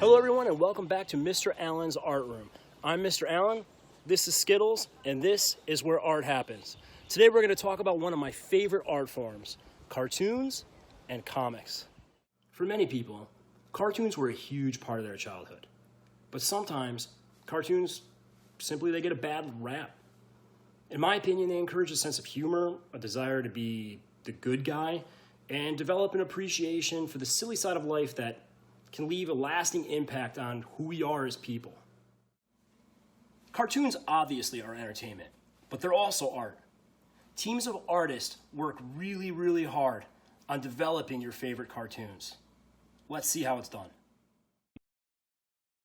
Hello everyone and welcome back to Mr. Allyn's Art Room. I'm Mr. Allyn, this is Skittles, and this is where art happens. Today we're going to talk about one of my favorite art forms, cartoons and comics. For many people, cartoons were a huge part of their childhood. But sometimes, cartoons they get a bad rap. In my opinion, they encourage a sense of humor, a desire to be the good guy, and develop an appreciation for the silly side of life that can leave a lasting impact on who we are as people. Cartoons obviously are entertainment, but they're also art. Teams of artists work really hard on developing your favorite cartoons. Let's see how it's done.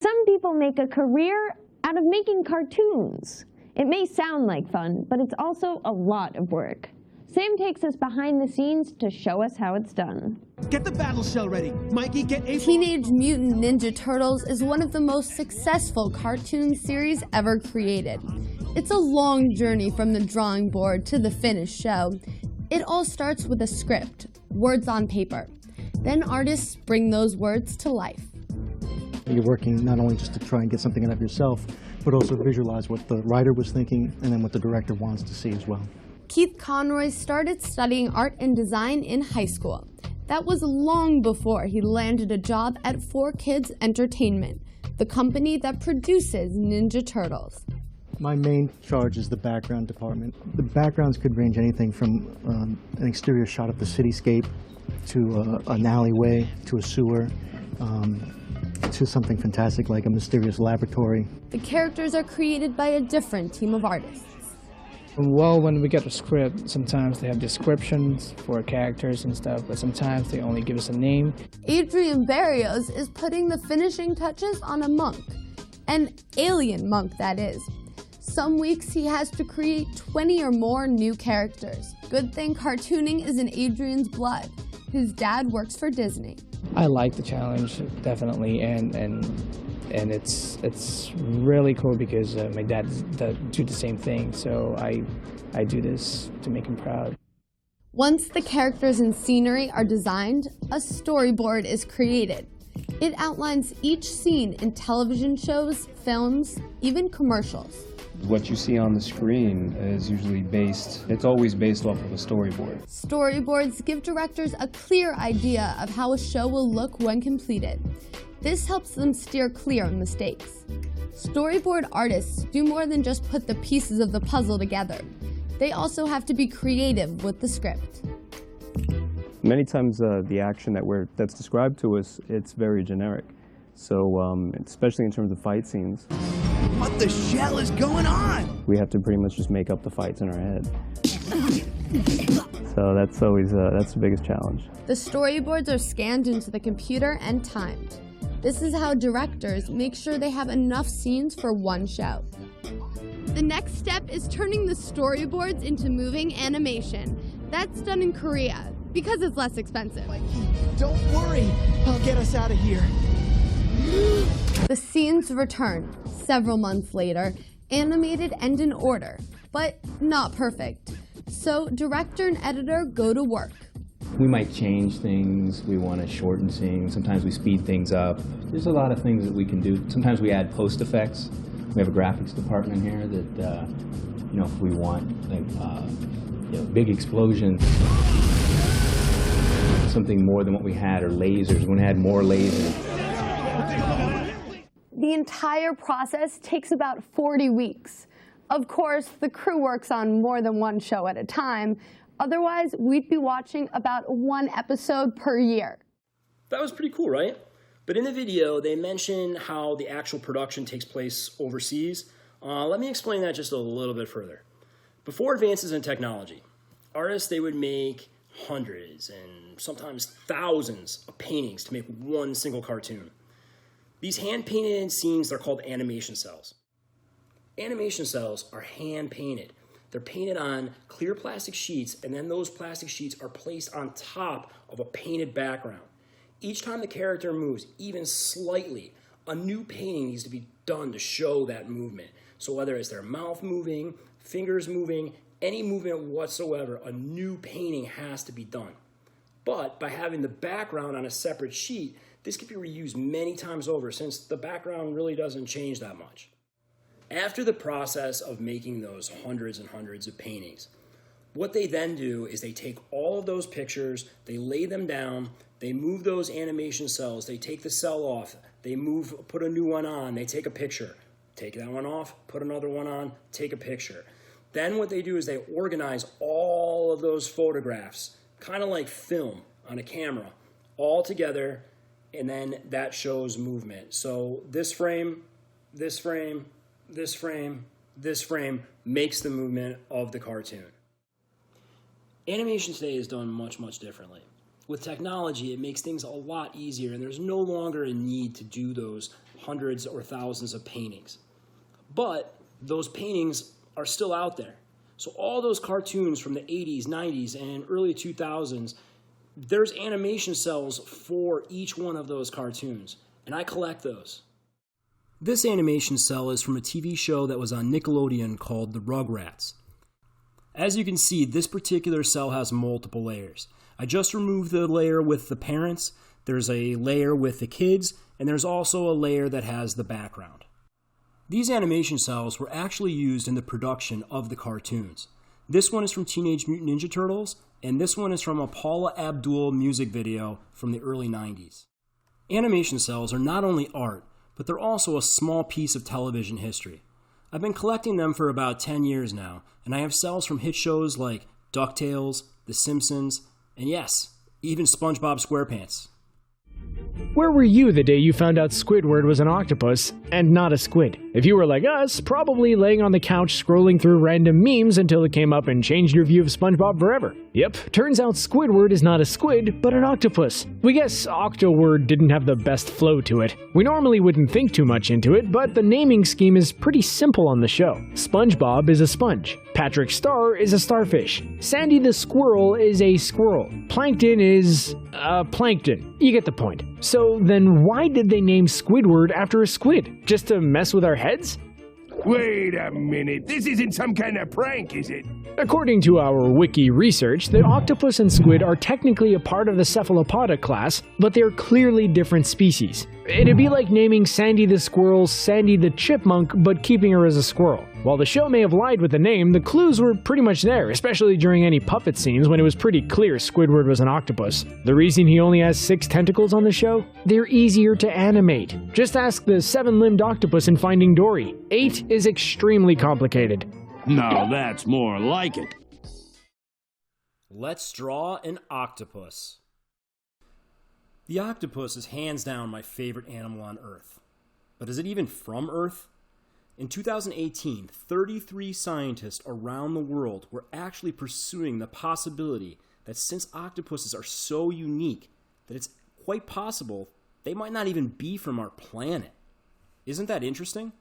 Some people make a career out of making cartoons. It may sound like fun, but it's also a lot of work. Sam takes us behind the scenes to show us how it's done. Get the battle shell ready. Mikey, get a... Teenage Mutant Ninja Turtles is one of the most successful cartoon series ever created. It's a long journey from the drawing board to the finished show. It all starts with a script, words on paper. Then artists bring those words to life. You're working not only just to try and get something out of yourself, but also visualize what the writer was thinking and then what the director wants to see as well. Keith Conroy started studying art and design in high school. That was long before he landed a job at 4Kids Entertainment, the company that produces Ninja Turtles. My main charge is the background department. The backgrounds could range anything from an exterior shot of the cityscape to an alleyway, to a sewer, to something fantastic like a mysterious laboratory. The characters are created by a different team of artists. Well, when we get the script, sometimes they have descriptions for characters and stuff, but sometimes they only give us a name. Adrian Barrios is putting the finishing touches on a monk. An alien monk, that is. Some weeks he has to create 20 or more new characters. Good thing cartooning is in Adrian's blood. His dad works for Disney. I like the challenge, definitely, and it's really cool because my dad do the same thing, so I do this to make him proud. Once the characters and scenery are designed, a storyboard is created. It outlines each scene in television shows, films, even commercials. What you see on the screen is usually it's always based off of a storyboard. Storyboards give directors a clear idea of how a show will look when completed. This helps them steer clear of mistakes. Storyboard artists do more than just put the pieces of the puzzle together. They also have to be creative with the script. Many times the action that's described to us, it's very generic. So especially in terms of fight scenes. What the shell is going on? We have to pretty much just make up the fights in our head. So that's always that's the biggest challenge. The storyboards are scanned into the computer and timed. This is how directors make sure they have enough scenes for one show. The next step is turning the storyboards into moving animation. That's done in Korea because it's less expensive. Mikey, don't worry. I'll get us out of here. The scenes return several months later, animated and in order, but not perfect. So director and editor go to work. We might change things, we want to shorten scenes, sometimes we speed things up. There's a lot of things that we can do. Sometimes we add post effects. We have a graphics department here that, if we want big explosions, something more than what we had, or lasers, we want to add more lasers. The entire process takes about 40 weeks. Of course, the crew works on more than one show at a time. Otherwise, we'd be watching about one episode per year. That was pretty cool, right? But in the video, they mention how the actual production takes place overseas. Let me explain that just a little bit further. Before advances in technology, artists, they would make hundreds and sometimes thousands of paintings to make one single cartoon. These hand-painted scenes are called animation cells. Animation cells are hand-painted. They're painted on clear plastic sheets, and then those plastic sheets are placed on top of a painted background. Each time the character moves, even slightly, a new painting needs to be done to show that movement. So whether it's their mouth moving, fingers moving, any movement whatsoever, a new painting has to be done. But by having the background on a separate sheet, This can be reused many times over since the background really doesn't change that much. After the process of making those hundreds and hundreds of paintings, what they then do is they take all of those pictures, they lay them down, they move those animation cells, they take the cell off, they put a new one on, they take a picture, take that one off, put another one on, take a picture. Then what they do is they organize all of those photographs, kind of like film on a camera, all together, and then that shows movement. So this frame, this frame, this frame, this frame makes the movement of the cartoon. Animation today is done much, much differently. With technology, it makes things a lot easier, and there's no longer a need to do those hundreds or thousands of paintings. But those paintings are still out there. So all those cartoons from the 80s, 90s, and early 2000s, there's animation cells for each one of those cartoons, and I collect those. This animation cell is from a TV show that was on Nickelodeon called The Rugrats. As you can see, this particular cell has multiple layers. I just removed the layer with the parents, there's a layer with the kids, and there's also a layer that has the background. These animation cells were actually used in the production of the cartoons. This one is from Teenage Mutant Ninja Turtles, and this one is from a Paula Abdul music video from the early 90s. Animation cells are not only art, but they're also a small piece of television history. I've been collecting them for about 10 years now, and I have cells from hit shows like DuckTales, The Simpsons, and yes, even SpongeBob SquarePants. Where were you the day you found out Squidward was an octopus and not a squid? If you were like us, probably laying on the couch scrolling through random memes until it came up and changed your view of SpongeBob forever. Yep, turns out Squidward is not a squid, but an octopus. We guess Octoword didn't have the best flow to it. We normally wouldn't think too much into it, but the naming scheme is pretty simple on the show. SpongeBob is a sponge. Patrick Star is a starfish. Sandy the Squirrel is a squirrel. Plankton is plankton. You get the point. So then why did they name Squidward after a squid? Just to mess with our heads? Wait a minute, this isn't some kind of prank, is it? According to our wiki research, the octopus and squid are technically a part of the cephalopoda class, but they're clearly different species. It'd be like naming Sandy the Squirrel Sandy the Chipmunk, but keeping her as a squirrel. While the show may have lied with the name, the clues were pretty much there, especially during any puppet scenes when it was pretty clear Squidward was an octopus. The reason he only has 6 tentacles on the show? They're easier to animate. Just ask the 7-limbed octopus in Finding Dory. 8 is extremely complicated. Now that's more like it. Let's draw an octopus. The octopus is hands down my favorite animal on Earth. But is it even from Earth? In 2018, 33 scientists around the world were actually pursuing the possibility that since octopuses are so unique, that it's quite possible they might not even be from our planet. Isn't that interesting?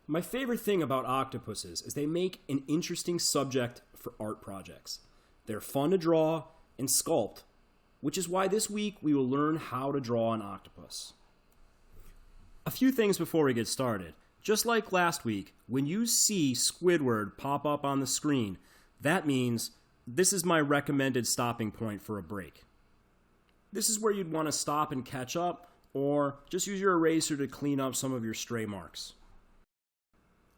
My favorite thing about octopuses is they make an interesting subject for art projects. They're fun to draw and sculpt, which is why this week we will learn how to draw an octopus. A few things before we get started. Just like last week, when you see Squidward pop up on the screen, that means this is my recommended stopping point for a break. This is where you'd want to stop and catch up, or just use your eraser to clean up some of your stray marks.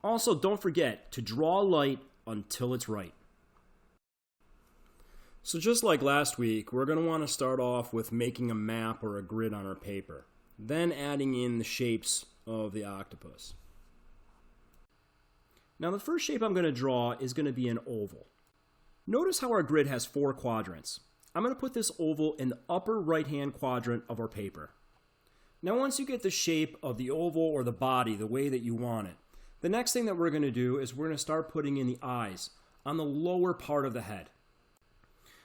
Also, don't forget to draw light until it's right. So just like last week, we're going to want to start off with making a map or a grid on our paper, then adding in the shapes of the octopus. Now the first shape I'm going to draw is going to be an oval. Notice how our grid has 4 quadrants. I'm going to put this oval in the upper right-hand quadrant of our paper. Now once you get the shape of the oval or the body the way that you want it, the next thing that we're going to do is we're going to start putting in the eyes on the lower part of the head.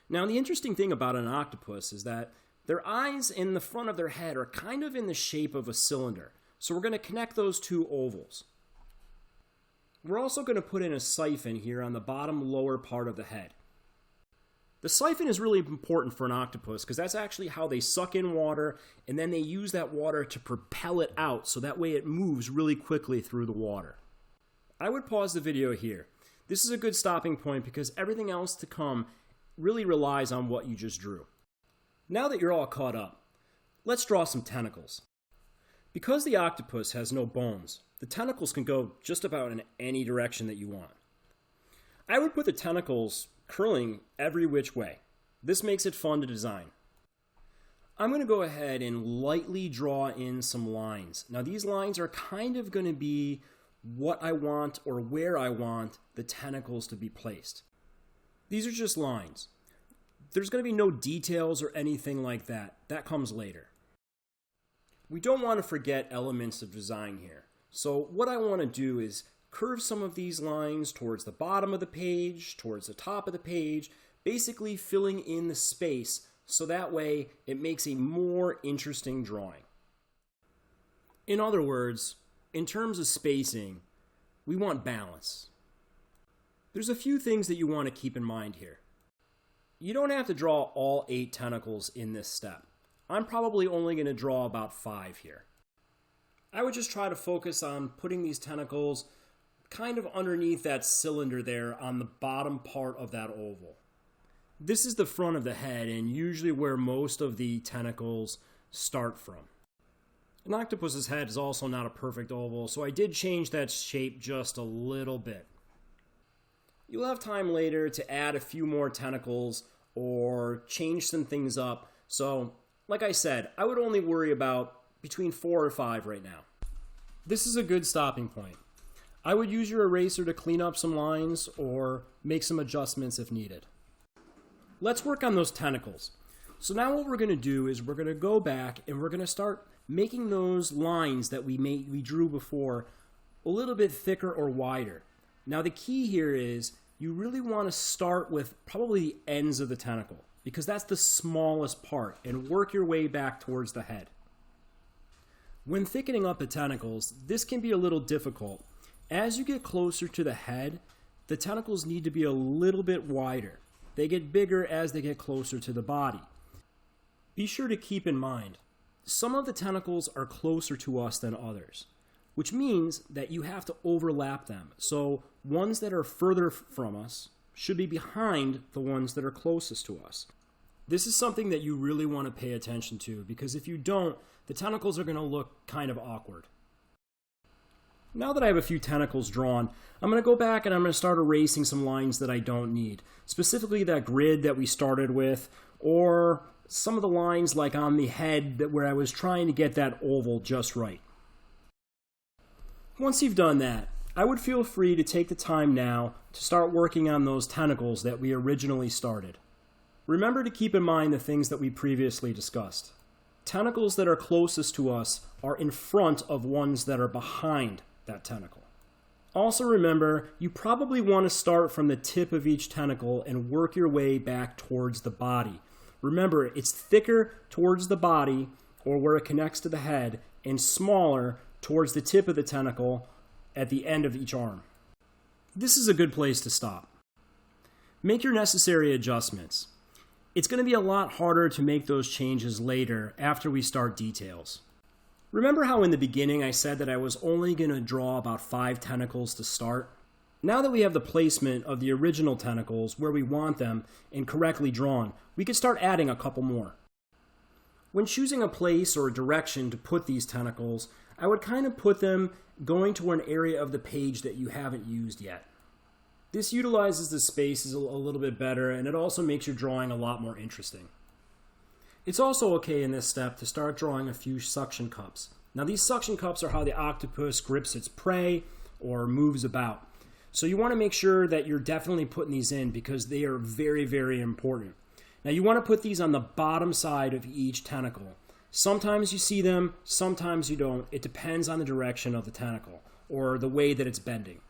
Now the interesting thing about an octopus is that their eyes in the front of their head are kind of in the shape of a cylinder. So we're going to connect those 2 ovals. We're also going to put in a siphon here on the bottom lower part of the head. The siphon is really important for an octopus because that's actually how they suck in water and then they use that water to propel it out so that way it moves really quickly through the water. I would pause the video here. This is a good stopping point because everything else to come really relies on what you just drew. Now that you're all caught up, Let's draw some tentacles. Because the octopus has no bones, the tentacles can go just about in any direction that you want. I would put the tentacles curling every which way. This makes it fun to design. I'm going to go ahead and lightly draw in some lines. Now these lines are kind of going to be what I want or where I want the tentacles to be placed. These are just lines. There's going to be no details or anything like that. That comes later. We don't want to forget elements of design here. So what I want to do is curve some of these lines towards the bottom of the page, towards the top of the page, basically filling in the space so that way it makes a more interesting drawing. In other words, in terms of spacing, we want balance. There's a few things that you want to keep in mind here. You don't have to draw all 8 tentacles in this step. I'm probably only going to draw about 5 here. I would just try to focus on putting these tentacles kind of underneath that cylinder there on the bottom part of that oval. This is the front of the head and usually where most of the tentacles start from. An octopus's head is also not a perfect oval, so I did change that shape just a little bit. You'll have time later to add a few more tentacles or change some things up, so like I said, I would only worry about between 4 or 5 right now. This is a good stopping point. I would use your eraser to clean up some lines or make some adjustments if needed. Let's work on those tentacles. So now what we're going to do is we're going to go back and we're going to start making those lines that we drew before a little bit thicker or wider. Now the key here is you really want to start with probably the ends of the tentacle, because that's the smallest part, and work your way back towards the head. When thickening up the tentacles, this can be a little difficult. As you get closer to the head, the tentacles need to be a little bit wider. They get bigger as they get closer to the body. Be sure to keep in mind, some of the tentacles are closer to us than others, which means that you have to overlap them. So ones that are further from us should be behind the ones that are closest to us. This is something that you really want to pay attention to, because if you don't, the tentacles are going to look kind of awkward. Now that I have a few tentacles drawn, I'm going to go back and I'm going to start erasing some lines that I don't need. Specifically that grid that we started with, or some of the lines like on the head where I was trying to get that oval just right. Once you've done that, I would feel free to take the time now to start working on those tentacles that we originally started. Remember to keep in mind the things that we previously discussed. Tentacles that are closest to us are in front of ones that are behind that tentacle. Also remember, you probably want to start from the tip of each tentacle and work your way back towards the body. Remember, it's thicker towards the body, or where it connects to the head, and smaller towards the tip of the tentacle at the end of each arm. This is a good place to stop. Make your necessary adjustments. It's going to be a lot harder to make those changes later after we start details. Remember how in the beginning I said that I was only going to draw about 5 tentacles to start? Now that we have the placement of the original tentacles where we want them and correctly drawn, we can start adding a couple more. When choosing a place or a direction to put these tentacles, I would kind of put them going to an area of the page that you haven't used yet. This utilizes the spaces a little bit better, and it also makes your drawing a lot more interesting. It's also okay in this step to start drawing a few suction cups. Now these suction cups are how the octopus grips its prey or moves about. So you want to make sure that you're definitely putting these in because they are very, very important. Now you want to put these on the bottom side of each tentacle. Sometimes you see them, sometimes you don't. It depends on the direction of the tentacle or the way that it's bending.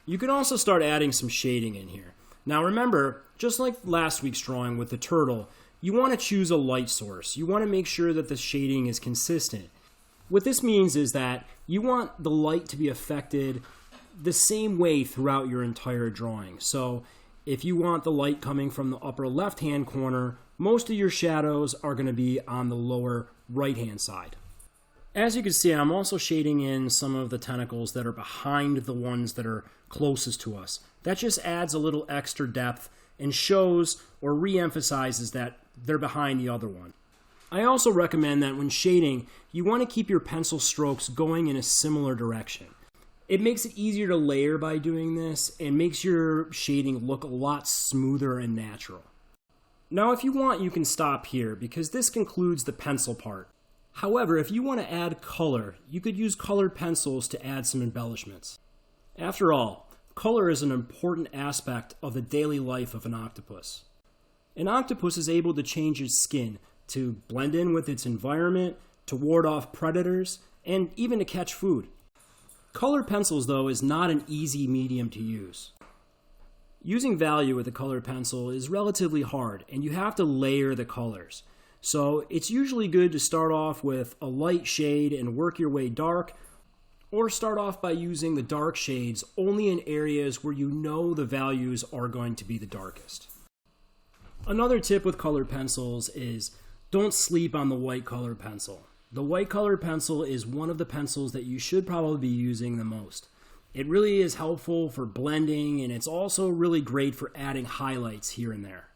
You can also start adding some shading in here. Now remember, just like last week's drawing with the turtle, you want to choose a light source. You want to make sure that the shading is consistent. What this means is that you want the light to be affected the same way throughout your entire drawing. So if you want the light coming from the upper left-hand corner, most of your shadows are going to be on the lower right-hand side. As you can see, I'm also shading in some of the tentacles that are behind the ones that are closest to us. That just adds a little extra depth and shows or re-emphasizes that they're behind the other one. I also recommend that when shading, you want to keep your pencil strokes going in a similar direction. It makes it easier to layer by doing this and makes your shading look a lot smoother and natural. Now if you want, you can stop here because this concludes the pencil part. However, if you want to add color, you could use colored pencils to add some embellishments. After all, color is an important aspect of the daily life of an octopus. An octopus is able to change its skin to blend in with its environment, to ward off predators, and even to catch food. Colored pencils, though, is not an easy medium to use. Using value with a colored pencil is relatively hard, and you have to layer the colors. So it's usually good to start off with a light shade and work your way dark, or start off by using the dark shades only in areas where you know the values are going to be the darkest. Another tip with colored pencils is don't sleep on the white colored pencil. The white colored pencil is one of the pencils that you should probably be using the most. It really is helpful for blending, and it's also really great for adding highlights here and there.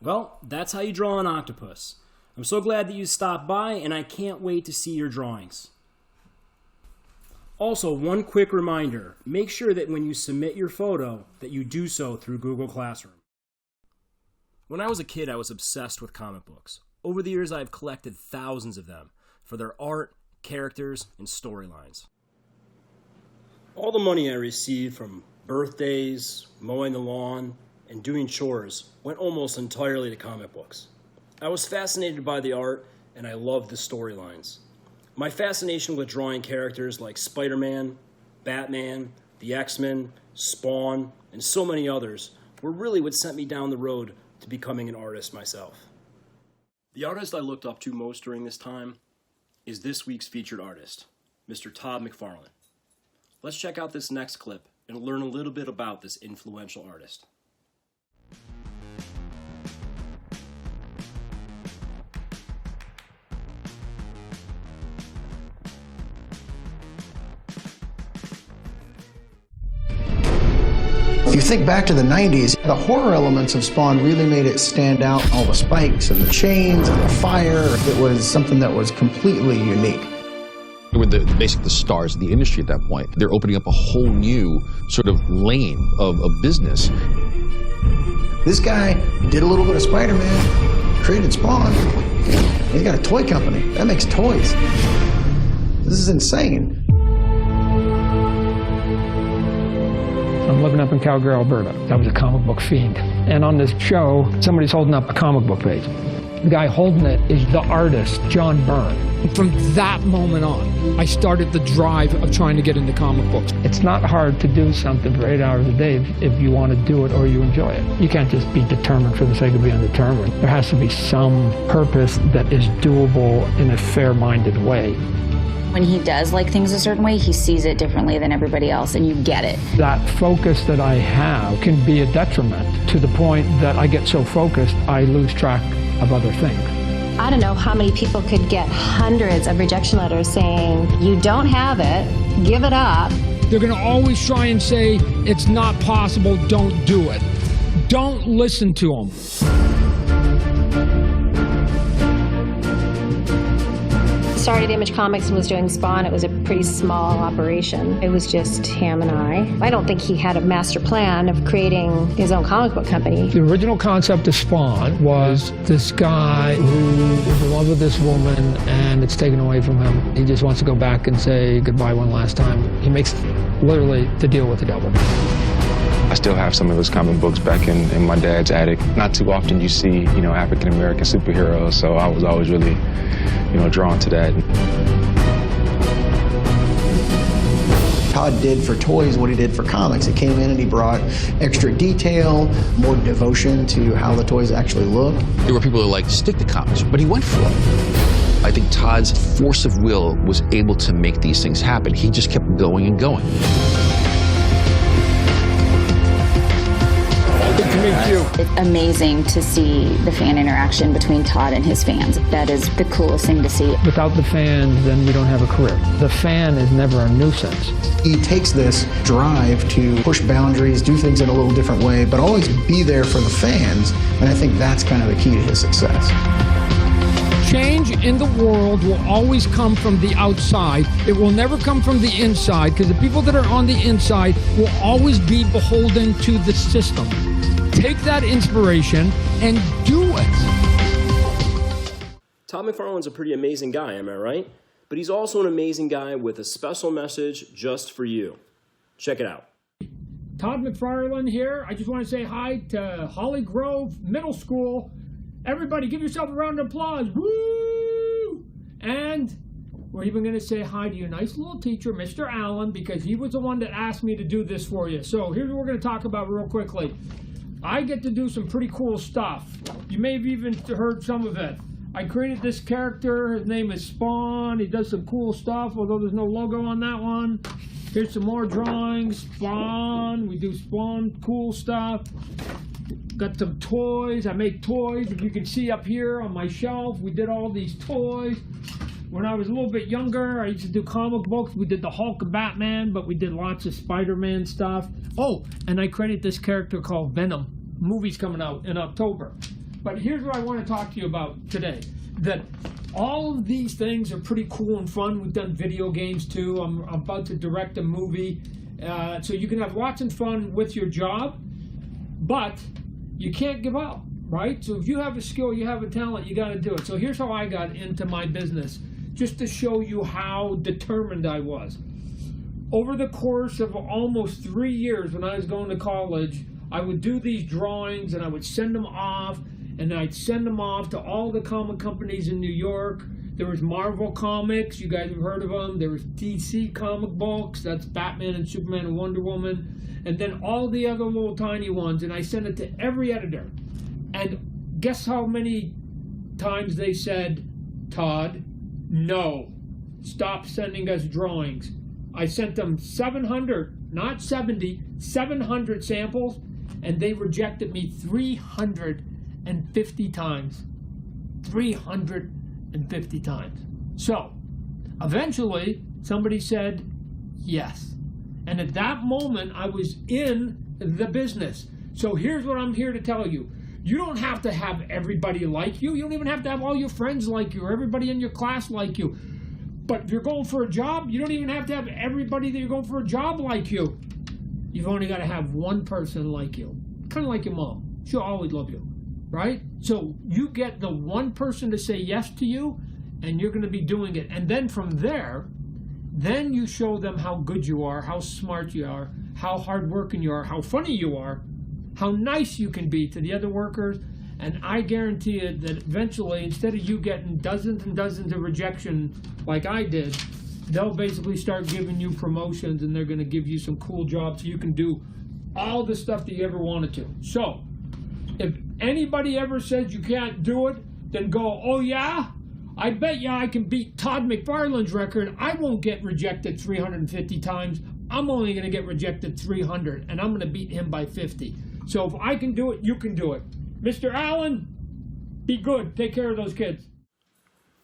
Well, that's how you draw an octopus. I'm so glad that you stopped by, and I can't wait to see your drawings. Also, one quick reminder, make sure that when you submit your photo, that you do so through Google Classroom. When I was a kid, I was obsessed with comic books. Over the years, I've collected thousands of them for their art, characters, and storylines. All the money I received from birthdays, mowing the lawn, and doing chores went almost entirely to comic books. I was fascinated by the art, and I loved the storylines. My fascination with drawing characters like Spider-Man, Batman, the X-Men, Spawn, and so many others were really what sent me down the road to becoming an artist myself. The artist I looked up to most during this time is this week's featured artist, Mr. Todd McFarlane. Let's check out this next clip and learn a little bit about this influential artist. If you think back to the 90s, the horror elements of Spawn really made it stand out. All the spikes and the chains and the fire. It was something that was completely unique. We're basically the stars of the industry at that point. They're opening up a whole new sort of lane of business. This guy did a little bit of Spider-Man, created Spawn. He's got a toy company that makes toys. This is insane. I'm living up in Calgary, Alberta. I was a comic book fiend. And on this show, somebody's holding up a comic book page. The guy holding it is the artist, John Byrne. From that moment on, I started the drive of trying to get into comic books. It's not hard to do something for 8 hours a day if you want to do it or you enjoy it. You can't just be determined for the sake of being determined. There has to be some purpose that is doable in a fair-minded way. When he does like things a certain way, he sees it differently than everybody else, and you get it. That focus that I have can be a detriment to the point that I get so focused, I lose track of other things. I don't know how many people could get hundreds of rejection letters saying, you don't have it, give it up. They're going to always try and say, it's not possible, don't do it. Don't listen to them. Started Image Comics and was doing Spawn. It was a pretty small operation. It was just him and I don't think he had a master plan of creating his own comic book company. The original concept of Spawn was this guy who is in love with this woman and it's taken away from him. He just wants to go back and say goodbye one last time. He makes literally the deal with the devil. I still have some of those comic books back in my dad's attic. Not too often you see, African-American superheroes, so I was always really, drawn to that. Todd did for toys what he did for comics. He came in and he brought extra detail, more devotion to how the toys actually look. There were people who like stick to comics, but he went for it. I think Todd's force of will was able to make these things happen. He just kept going and going. It's amazing to see the fan interaction between Todd and his fans. That is the coolest thing to see. Without the fans, then we don't have a career. The fan is never a nuisance. He takes this drive to push boundaries, do things in a little different way, but always be there for the fans, and I think that's kind of the key to his success. change in the world will always come from the outside. It will never come from the inside, because the people that are on the inside will always be beholden to the system. Take that inspiration and do it. Todd McFarlane's a pretty amazing guy, am I right? But he's also an amazing guy with a special message just for you. Check it out. Todd McFarlane here. I just want to say hi to Holly Grove Middle School. Everybody give yourself a round of applause. Woo! And we're even going to say hi to your nice little teacher, Mr. Allyn, because he was the one that asked me to do this for you. So here's what we're going to talk about real quickly. I get to do some pretty cool stuff. You may have even heard some of it. I created this character. His name is Spawn. He does some cool stuff, although there's no logo on that one. Here's some more drawings. Spawn. We do Spawn cool stuff. Got some toys. I make toys. If you can see up here on my shelf, we did all these toys. When I was a little bit younger, I used to do comic books. We did the Hulk and Batman, but we did lots of Spider-Man stuff. Oh, and I created this character called Venom. Movie's coming out in October. But here's what I want to talk to you about today. That all of these things are pretty cool and fun. We've done video games too. I'm about to direct a movie. So you can have lots of fun with your job, but you can't give up, right? So if you have a skill, you have a talent, you got to do it. So here's how I got into my business, just to show you how determined I was. Over the course of almost 3 years when I was going to college, I would do these drawings and I would send them off, and I'd send them off to all the comic companies in New York. There was Marvel Comics, you guys have heard of them. There was DC comic books, that's Batman and Superman and Wonder Woman. And then all the other little tiny ones, and I sent it to every editor. And guess how many times they said, Todd, no, stop sending us drawings. I sent them 700, not 70, 700 samples, and they rejected me 350 times. 350 times. So, eventually, somebody said yes. And at that moment, I was in the business. So here's what I'm here to tell you. You don't have to have everybody like you. You don't even have to have all your friends like you or everybody in your class like you. But if you're going for a job, you don't even have to have everybody that you're going for a job like you. You've only got to have one person like you. Kind of like your mom. She'll always love you, right? So you get the one person to say yes to you, and you're going to be doing it. And then from there, then you show them how good you are, how smart you are, how hardworking you are, how funny you are, how nice you can be to the other workers. And I guarantee you that eventually, instead of you getting dozens and dozens of rejection like I did, they'll basically start giving you promotions, and they're going to give you some cool jobs so you can do all the stuff that you ever wanted to. So, if anybody ever says you can't do it, then go, oh yeah? I bet you I can beat Todd McFarlane's record. I won't get rejected 350 times. I'm only going to get rejected 300, and I'm going to beat him by 50. So if I can do it, you can do it. Mr. Allyn, be good. Take care of those kids.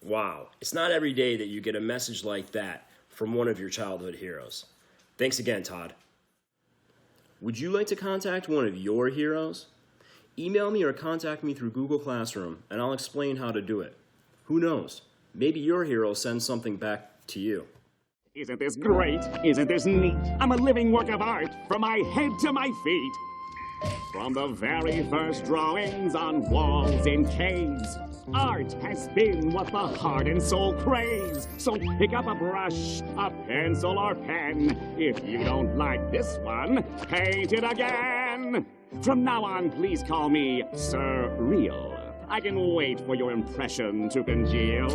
Wow, it's not every day that you get a message like that from one of your childhood heroes. Thanks again, Todd. Would you like to contact one of your heroes? Email me or contact me through Google Classroom, and I'll explain how to do it. Who knows? Maybe your hero sends something back to you. Isn't this great? Isn't this neat? I'm a living work of art from my head to my feet. From the very first drawings on walls in caves, art has been what the heart and soul craves. So pick up a brush, a pencil or pen. If you don't like this one, paint it again. From now on, please call me Sir Real. I can wait for your impression to congeal.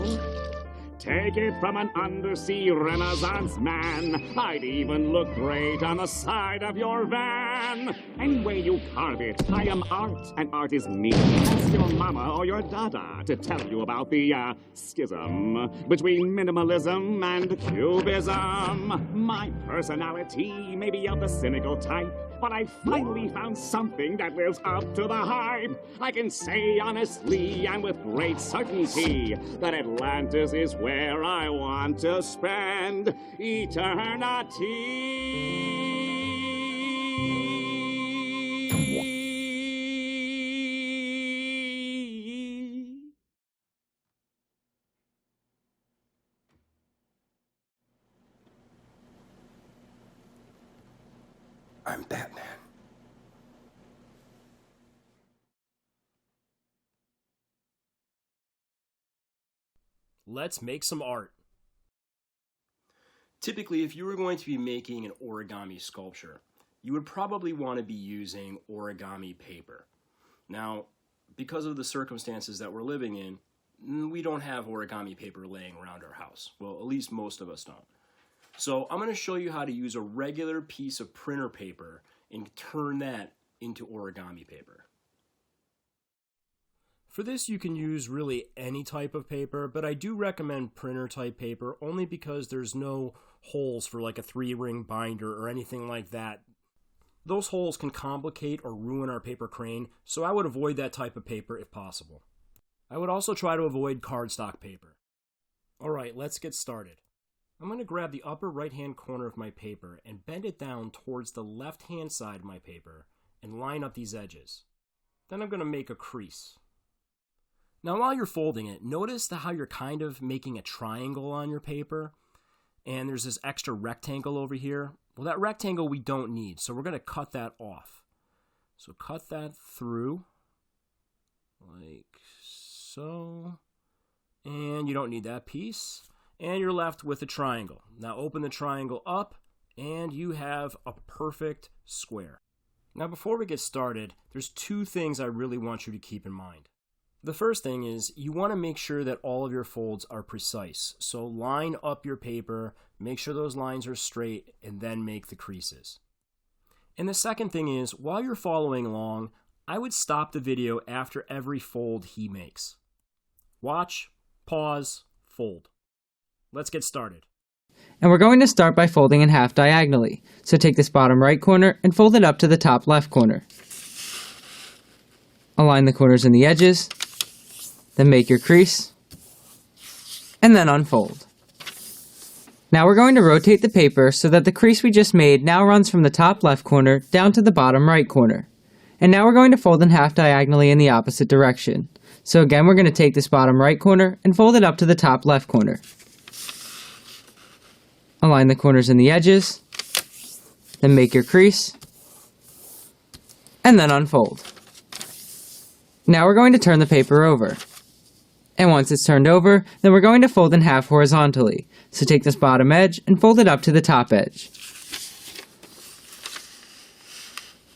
Take it from an undersea Renaissance man. I'd even look great on the side of your van. Any way you carve it, I am art, and art is me. Ask your mama or your dada to tell you about the schism between minimalism and cubism. My personality may be of the cynical type, but I finally found something that lives up to the hype. I can say honestly and with great certainty that Atlantis is where I want to spend eternity. I'm Batman. Let's make some art. Typically, if you were going to be making an origami sculpture, you would probably want to be using origami paper. Now, because of the circumstances that we're living in, we don't have origami paper laying around our house. Well, at least most of us don't. So I'm going to show you how to use a regular piece of printer paper and turn that into origami paper. For this, you can use really any type of paper, but I do recommend printer type paper only because there's no holes for like a 3-ring binder or anything like that. Those holes can complicate or ruin our paper crane, so I would avoid that type of paper if possible. I would also try to avoid cardstock paper. Alright, let's get started. I'm going to grab the upper right hand corner of my paper and bend it down towards the left hand side of my paper and line up these edges. Then I'm going to make a crease. Now while you're folding it, notice how you're kind of making a triangle on your paper, and there's this extra rectangle over here. Well, that rectangle we don't need, so we're going to cut that off. So cut that through, like so, and you don't need that piece, and you're left with a triangle. Now open the triangle up, and you have a perfect square. Now before we get started, there's 2 things I really want you to keep in mind. The first thing is you want to make sure that all of your folds are precise. So line up your paper, make sure those lines are straight, and then make the creases. And the second thing is, while you're following along, I would stop the video after every fold he makes. Watch, pause, fold. Let's get started. And we're going to start by folding in half diagonally. So take this bottom right corner and fold it up to the top left corner. Align the corners and the edges. Then make your crease, and then unfold. Now we're going to rotate the paper so that the crease we just made now runs from the top left corner down to the bottom right corner. And now we're going to fold in half diagonally in the opposite direction. So again, we're going to take this bottom right corner and fold it up to the top left corner. Align the corners and the edges, then make your crease, and then unfold. Now we're going to turn the paper over. And once it's turned over, then we're going to fold in half horizontally. So take this bottom edge and fold it up to the top edge.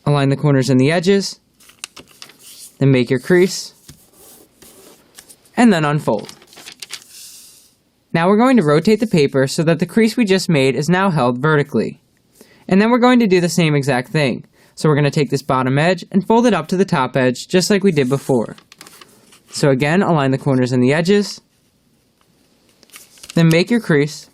Align the corners and the edges, then make your crease, and then unfold. Now we're going to rotate the paper so that the crease we just made is now held vertically. And then we're going to do the same exact thing. So we're going to take this bottom edge and fold it up to the top edge just like we did before. So again, align the corners and the edges, then make your crease,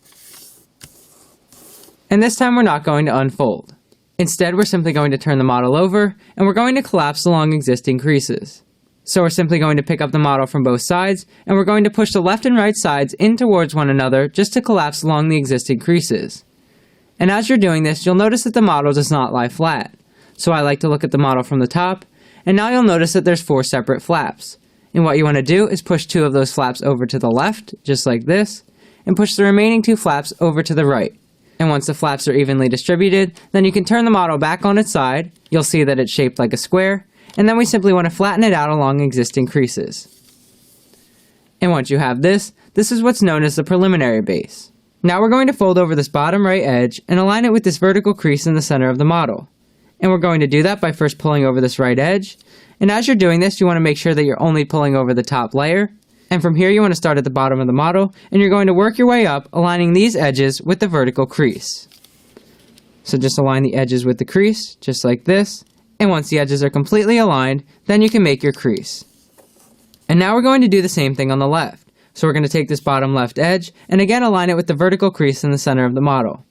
and this time we're not going to unfold. Instead, we're simply going to turn the model over, and we're going to collapse along existing creases. So we're simply going to pick up the model from both sides, and we're going to push the left and right sides in towards one another just to collapse along the existing creases. And as you're doing this, you'll notice that the model does not lie flat. So I like to look at the model from the top, and now you'll notice that there's 4 separate flaps. And what you want to do is push 2 of those flaps over to the left, just like this, and push the remaining 2 flaps over to the right. And once the flaps are evenly distributed, then you can turn the model back on its side. You'll see that it's shaped like a square, and then we simply want to flatten it out along existing creases. And once you have this is what's known as the preliminary base. Now we're going to fold over this bottom right edge and align it with this vertical crease in the center of the model. And we're going to do that by first pulling over this right edge. And as you're doing this, you want to make sure that you're only pulling over the top layer. And from here, you want to start at the bottom of the model, and you're going to work your way up, aligning these edges with the vertical crease. So just align the edges with the crease, just like this. And once the edges are completely aligned, then you can make your crease. And now we're going to do the same thing on the left. So we're going to take this bottom left edge, and again align it with the vertical crease in the center of the model.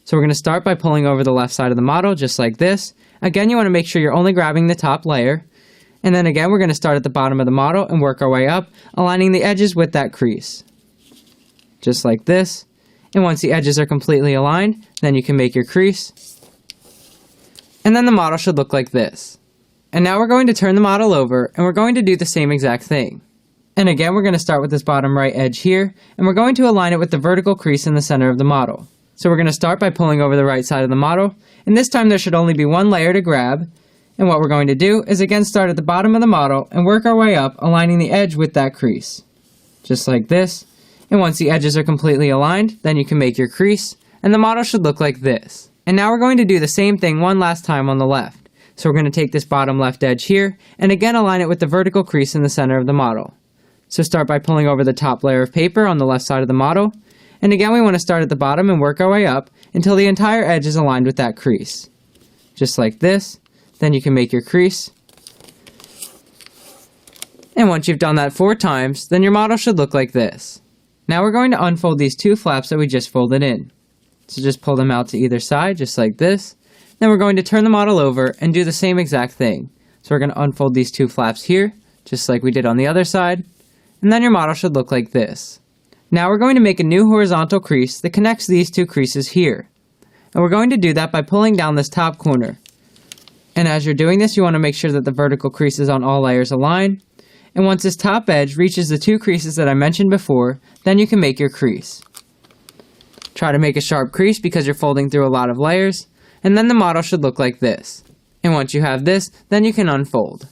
So we're going to start by pulling over the left side of the model, just like this. Again, you want to make sure you're only grabbing the top layer. And then again, we're going to start at the bottom of the model and work our way up, aligning the edges with that crease. Just like this. And once the edges are completely aligned, then you can make your crease. And then the model should look like this. And now we're going to turn the model over, and we're going to do the same exact thing. And again, we're going to start with this bottom right edge here, and we're going to align it with the vertical crease in the center of the model. So we're going to start by pulling over the right side of the model, and this time there should only be one layer to grab. And what we're going to do is again start at the bottom of the model and work our way up, aligning the edge with that crease. Just like this. And once the edges are completely aligned, then you can make your crease, and the model should look like this. And now we're going to do the same thing one last time on the left. So we're going to take this bottom left edge here, and again align it with the vertical crease in the center of the model. So start by pulling over the top layer of paper on the left side of the model, and again we want to start at the bottom and work our way up until the entire edge is aligned with that crease. Just like this. Then you can make your crease. And once you've done that 4 times, then your model should look like this. Now we're going to unfold these 2 flaps that we just folded in. So just pull them out to either side, just like this. Then we're going to turn the model over and do the same exact thing. So we're going to unfold these 2 flaps here, just like we did on the other side. And then your model should look like this. Now we're going to make a new horizontal crease that connects these 2 creases here. And we're going to do that by pulling down this top corner. And as you're doing this, you want to make sure that the vertical creases on all layers align. And once this top edge reaches the 2 creases that I mentioned before, then you can make your crease. Try to make a sharp crease because you're folding through a lot of layers. And then the model should look like this. And once you have this, then you can unfold.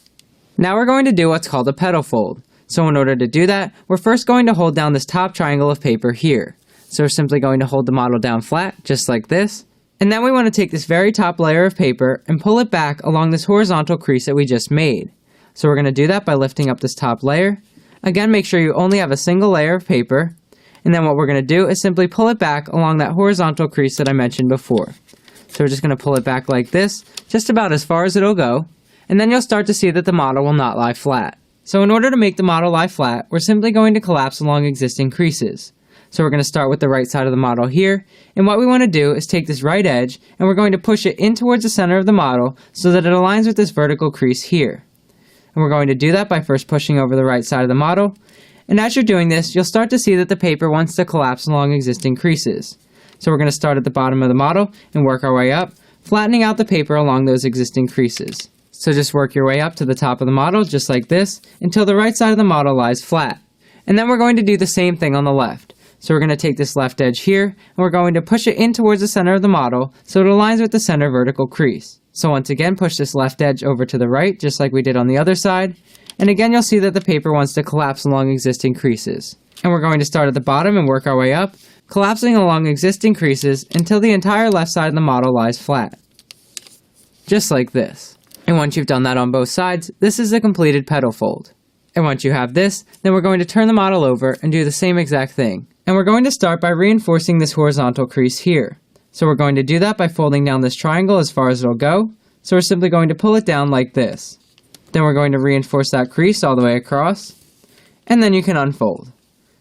Now we're going to do what's called a petal fold. So in order to do that, we're first going to hold down this top triangle of paper here. So we're simply going to hold the model down flat, just like this. And then we want to take this very top layer of paper and pull it back along this horizontal crease that we just made. So we're going to do that by lifting up this top layer. Again, make sure you only have a single layer of paper. And then what we're going to do is simply pull it back along that horizontal crease that I mentioned before. So we're just going to pull it back like this, just about as far as it'll go. And then you'll start to see that the model will not lie flat. So in order to make the model lie flat, we're simply going to collapse along existing creases. So we're going to start with the right side of the model here, and what we want to do is take this right edge, and we're going to push it in towards the center of the model so that it aligns with this vertical crease here. And we're going to do that by first pushing over the right side of the model, and as you're doing this, you'll start to see that the paper wants to collapse along existing creases. So we're going to start at the bottom of the model and work our way up, flattening out the paper along those existing creases. So just work your way up to the top of the model, just like this, until the right side of the model lies flat. And then we're going to do the same thing on the left. So we're going to take this left edge here, and we're going to push it in towards the center of the model so it aligns with the center vertical crease. So once again, push this left edge over to the right, just like we did on the other side. And again, you'll see that the paper wants to collapse along existing creases. And we're going to start at the bottom and work our way up, collapsing along existing creases until the entire left side of the model lies flat. Just like this. And once you've done that on both sides, this is a completed petal fold. And once you have this, then we're going to turn the model over and do the same exact thing. And we're going to start by reinforcing this horizontal crease here. So we're going to do that by folding down this triangle as far as it'll go. So we're simply going to pull it down like this. Then we're going to reinforce that crease all the way across. And then you can unfold.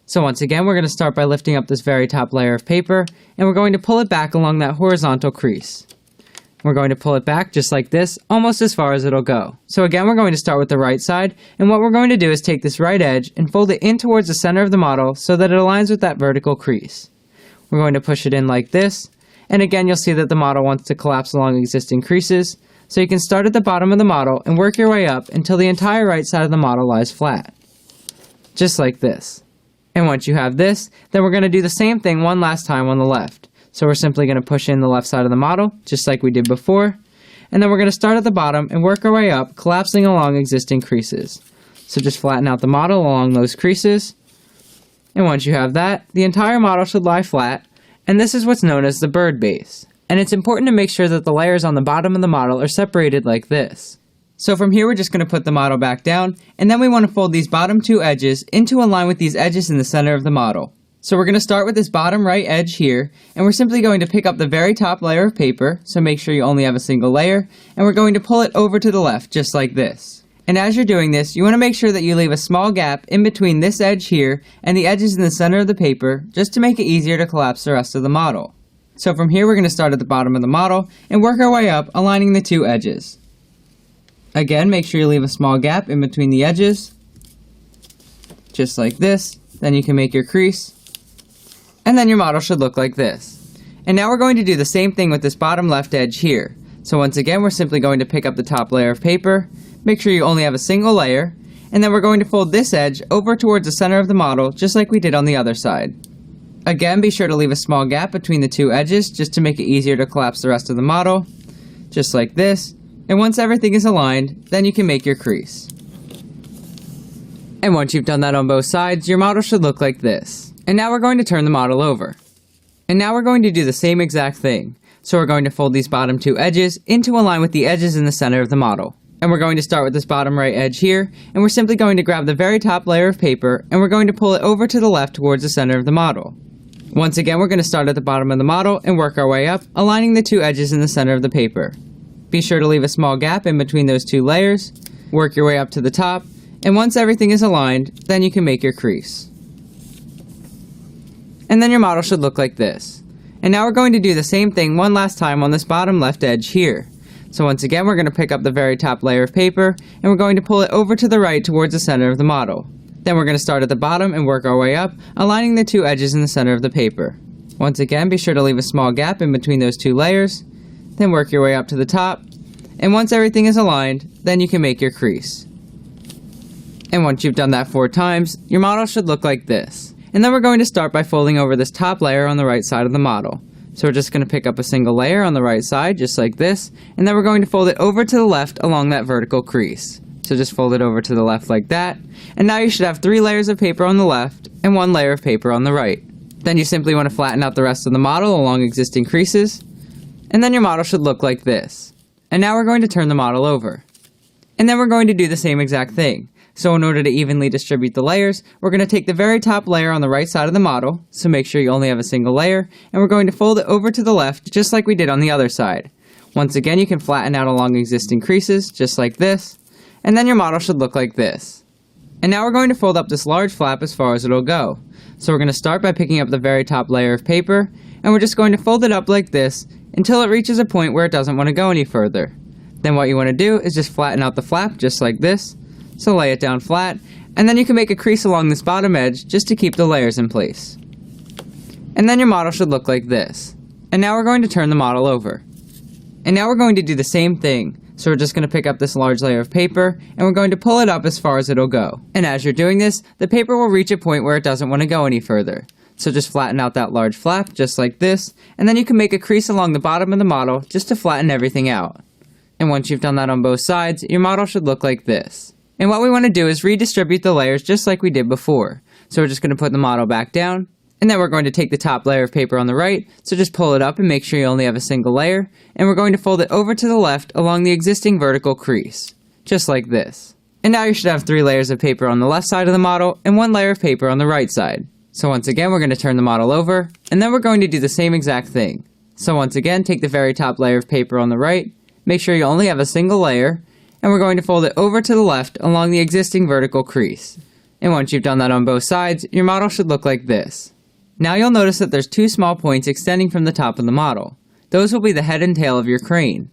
So once again, we're going to start by lifting up this very top layer of paper, and we're going to pull it back along that horizontal crease. We're going to pull it back just like this, almost as far as it'll go. So again, we're going to start with the right side, and what we're going to do is take this right edge and fold it in towards the center of the model so that it aligns with that vertical crease. We're going to push it in like this, and again, you'll see that the model wants to collapse along existing creases, so you can start at the bottom of the model and work your way up until the entire right side of the model lies flat. Just like this. And once you have this, then we're going to do the same thing one last time on the left. So we're simply going to push in the left side of the model, just like we did before. And then we're going to start at the bottom and work our way up, collapsing along existing creases. So just flatten out the model along those creases. And once you have that, the entire model should lie flat. And this is what's known as the bird base. And it's important to make sure that the layers on the bottom of the model are separated like this. So from here, we're just going to put the model back down, and then we want to fold these bottom 2 edges into a line with these edges in the center of the model. So we're going to start with this bottom right edge here, and we're simply going to pick up the very top layer of paper, so make sure you only have a single layer, and we're going to pull it over to the left, just like this. And as you're doing this, you want to make sure that you leave a small gap in between this edge here and the edges in the center of the paper, just to make it easier to collapse the rest of the model. So from here, we're going to start at the bottom of the model, and work our way up, aligning the 2 edges. Again, make sure you leave a small gap in between the edges, just like this. Then you can make your crease, and then your model should look like this. And now we're going to do the same thing with this bottom left edge here. So once again, we're simply going to pick up the top layer of paper, make sure you only have a single layer, and then we're going to fold this edge over towards the center of the model, just like we did on the other side. Again, be sure to leave a small gap between the two edges just to make it easier to collapse the rest of the model, just like this. And once everything is aligned, then you can make your crease. And once you've done that on both sides, your model should look like this. And now we're going to turn the model over. And now we're going to do the same exact thing. So we're going to fold these bottom two edges into a line with the edges in the center of the model. And we're going to start with this bottom right edge here, and we're simply going to grab the very top layer of paper, and we're going to pull it over to the left towards the center of the model. Once again, we're going to start at the bottom of the model and work our way up, aligning the two edges in the center of the paper. Be sure to leave a small gap in between those two layers, work your way up to the top, and once everything is aligned, then you can make your crease. And then your model should look like this. And now we're going to do the same thing one last time on this bottom left edge here. So once again, we're going to pick up the very top layer of paper, and we're going to pull it over to the right towards the center of the model. Then we're going to start at the bottom and work our way up, aligning the two edges in the center of the paper. Once again, be sure to leave a small gap in between those two layers, then work your way up to the top, and once everything is aligned, then you can make your crease. And once you've done that 4 times, your model should look like this. And then we're going to start by folding over this top layer on the right side of the model. So we're just going to pick up a single layer on the right side, just like this, and then we're going to fold it over to the left along that vertical crease. So just fold it over to the left like that, and now you should have 3 layers of paper on the left and 1 layer of paper on the right. Then you simply want to flatten out the rest of the model along existing creases, and then your model should look like this. And now we're going to turn the model over. And then we're going to do the same exact thing. So in order to evenly distribute the layers, we're going to take the very top layer on the right side of the model, so make sure you only have a single layer, and we're going to fold it over to the left just like we did on the other side. Once again, you can flatten out along existing creases, just like this, and then your model should look like this. And now we're going to fold up this large flap as far as it'll go. So we're going to start by picking up the very top layer of paper, and we're just going to fold it up like this until it reaches a point where it doesn't want to go any further. Then what you want to do is just flatten out the flap just like this. So lay it down flat, and then you can make a crease along this bottom edge just to keep the layers in place. And then your model should look like this. And now we're going to turn the model over. And now we're going to do the same thing. So we're just going to pick up this large layer of paper, and we're going to pull it up as far as it'll go. And as you're doing this, the paper will reach a point where it doesn't want to go any further. So just flatten out that large flap just like this, and then you can make a crease along the bottom of the model just to flatten everything out. And once you've done that on both sides, your model should look like this. And what we want to do is redistribute the layers just like we did before. So we're just going to put the model back down, and then we're going to take the top layer of paper on the right, so just pull it up and make sure you only have a single layer, and we're going to fold it over to the left along the existing vertical crease, just like this. And now you should have 3 layers of paper on the left side of the model, and 1 layer of paper on the right side. So once again, we're going to turn the model over, and then we're going to do the same exact thing. So once again, take the very top layer of paper on the right, make sure you only have a single layer, and we're going to fold it over to the left along the existing vertical crease. And once you've done that on both sides, your model should look like this. Now you'll notice that there's 2 small points extending from the top of the model. Those will be the head and tail of your crane.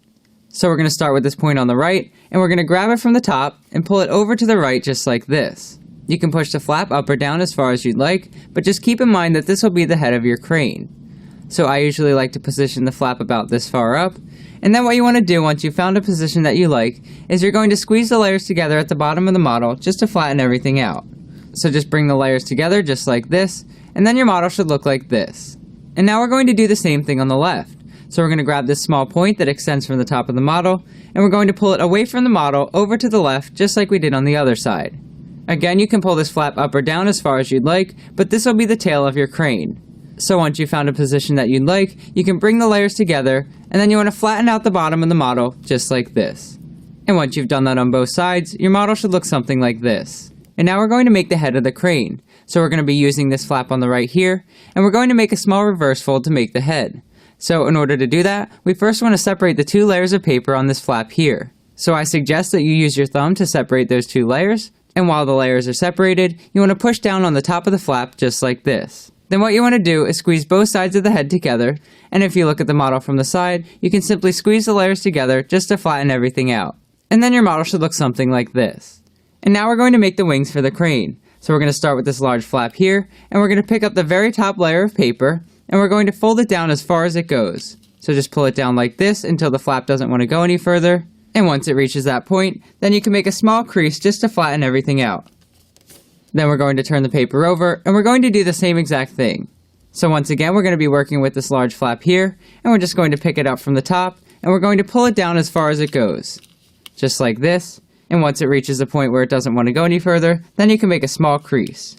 So we're going to start with this point on the right, and we're going to grab it from the top and pull it over to the right just like this. You can push the flap up or down as far as you'd like, but just keep in mind that this will be the head of your crane. So I usually like to position the flap about this far up, and then what you want to do once you've found a position that you like is you're going to squeeze the layers together at the bottom of the model just to flatten everything out. So just bring the layers together just like this, and then your model should look like this. And now we're going to do the same thing on the left. So we're going to grab this small point that extends from the top of the model, and we're going to pull it away from the model over to the left just like we did on the other side. Again, you can pull this flap up or down as far as you'd like, but this will be the tail of your crane. So once you've found a position that you'd like, you can bring the layers together, and then you want to flatten out the bottom of the model just like this. And once you've done that on both sides, your model should look something like this. And now we're going to make the head of the crane. So we're going to be using this flap on the right here, and we're going to make a small reverse fold to make the head. So in order to do that, we first want to separate the 2 layers of paper on this flap here. So I suggest that you use your thumb to separate those 2 layers, and while the layers are separated, you want to push down on the top of the flap just like this. Then what you want to do is squeeze both sides of the head together, and if you look at the model from the side, you can simply squeeze the layers together just to flatten everything out. And then your model should look something like this. And now we're going to make the wings for the crane. So we're going to start with this large flap here, and we're going to pick up the very top layer of paper, and we're going to fold it down as far as it goes. So just pull it down like this until the flap doesn't want to go any further, and once it reaches that point, then you can make a small crease just to flatten everything out. Then we're going to turn the paper over, and we're going to do the same exact thing. So once again, we're going to be working with this large flap here, and we're just going to pick it up from the top, and we're going to pull it down as far as it goes. Just like this, and once it reaches a point where it doesn't want to go any further, then you can make a small crease.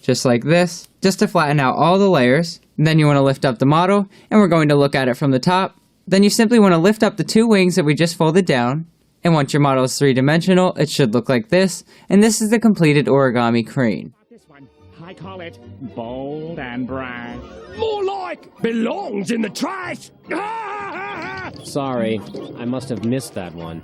Just like this, just to flatten out all the layers. And then you want to lift up the model, and we're going to look at it from the top. Then you simply want to lift up the two wings that we just folded down, and once your model is three-dimensional, it should look like this, and this is the completed origami crane. I call it bold and brash. More like belongs in the trash. Sorry, I must have missed that one.